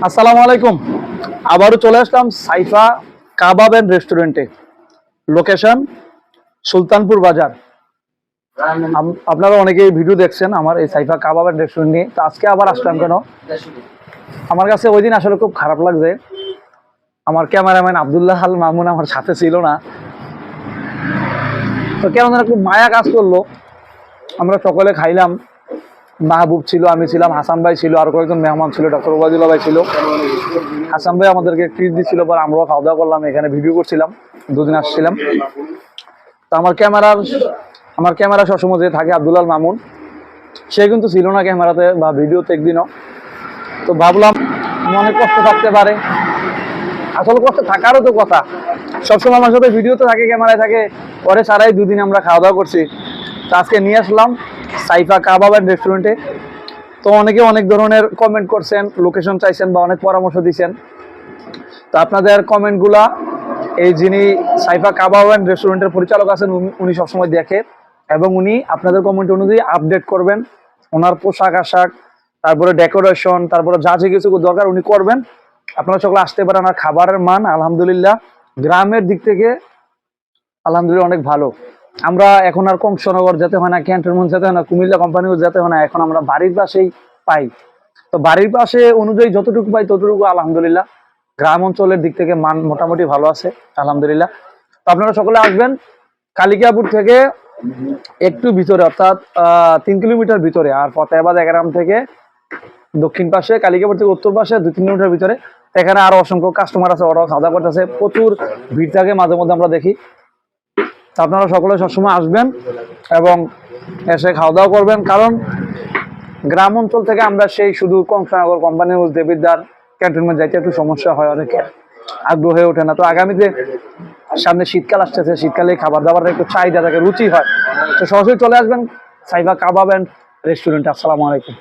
আসসালামু আলাইকুম। আবারও চলে আসলাম সাইফা কাবাব এন্ড রেস্টুরেন্টে। লোকেশন সুলতানপুর বাজার। আপনারা অনেকেই ভিডিও দেখছেন আমার এই সাইফা কাবাব এন্ড রেস্টুরেন্ট নিয়ে। তো আজকে আবার আসলাম কেন, আমার কাছে ওই দিন আসলে খুব খারাপ লাগছে, আমার ক্যামেরাম্যান আব্দুল্লাহ আল মামুন আমার সাথে ছিল না। তো কেমন যেন খুব মায়া কাজ করলো। আমরা সকলে খাইলাম, মাহবুব ছিল, আমি ছিলাম, হাসান ভাই ছিল, আর কয়েকজন মেহমান ছিল, ডক্টর ওবায়দুল্লাহ ভাই ছিল। হাসান ভাই আমাদেরকে ট্রিট দিচ্ছিল, পর আমরাও খাওয়া দাওয়া করলাম, এখানে ভিডিও করছিলাম, দুদিন আসছিলাম। তো আমার ক্যামেরা সবসময় যে থাকে আব্দুল্লাহ মামুন, সে কিন্তু ছিল না ক্যামেরাতে বা ভিডিওতে একদিনও। তো ভাবলাম মনে কষ্ট থাকতে পারে, আসলে কষ্ট থাকারও তো কথা। সবসময় আমার সাথে ভিডিওতে থাকে, ক্যামেরায় থাকে, পরে সারাই দুদিন আমরা খাওয়া দাওয়া করছি। তো আজকে নিয়ে আসলাম সাইফা কাবাব এন্ড রেস্টুরেন্টে। তো অনেকে অনেক ধরনের কমেন্ট করছেন, লোকেশন চাইছেন বা অনেক পরামর্শ দিচ্ছেন। তো আপনাদের কমেন্টগুলা এই যিনি সাইফা কাবাব এন্ড রেস্টুরেন্টের পরিচালক আছেন উনি সবসময় দেখে, এবং উনি আপনাদের কমেন্ট অনুযায়ী আপডেট করবেন। ওনার পোশাক আশাক, তারপরে ডেকোরেশন, তারপরে যা যে কিছু দরকার উনি করবেন। আপনারা সকলে আসতে পারেন। আর খাবারের মান আলহামদুলিল্লাহ গ্রামের দিক থেকে আলহামদুলিল্লাহ অনেক ভালো। আমরা এখন আর কংসনগর যেতে হয় না, ক্যান্টনমেন্ট যেতে হয় না, কুমিল্লা কোম্পানিও যেতে হয় না, এখন আমরা বাড়ির পাশেই পাই। তো বাড়ির পাশে অনুযায়ী যতটুকু পাই ততটুকু আলহামদুলিল্লাহ গ্রাম অঞ্চলের দিক থেকে মান মোটামুটি ভালো আছে আলহামদুলিল্লাহ। তো আপনারা সকলে আসবেন কালিকাপুর থেকে একটু ভিতরে, অর্থাৎ 3 কিলোমিটার ভিতরে, আর ফতেহাবাদ এগারাম থেকে দক্ষিণ পাশে, কালিকাপুর থেকে উত্তর পাশে 2-3 কিলোমিটার ভিতরে। এখানে আরো অসংখ্য কাস্টমার আছে, ওরাও খাওয়া দাওয়া করতেছে, প্রচুর ভিড় থাকে মাঝে মধ্যে আমরা দেখি। আপনারা সকলে সবসময় আসবেন এবং এসে খাওয়া দাওয়া করবেন, কারণ গ্রাম অঞ্চল থেকে আমরা সেই শুধু Kangshanagar, company house, Debidwar, cantonment যাইতে একটু সমস্যা হয়, অনেকের আগ্রহ হয়ে ওঠে না। তো আগামীতে সামনে শীতকাল আসতেছে, শীতকালে খাবার দাবারের একটু চাহিদা থাকে, রুচি হয়। তো সরাসরি চলে আসবেন সাইফা কাবাব এন্ড রেস্টুরেন্ট। আসসালামু আলাইকুম।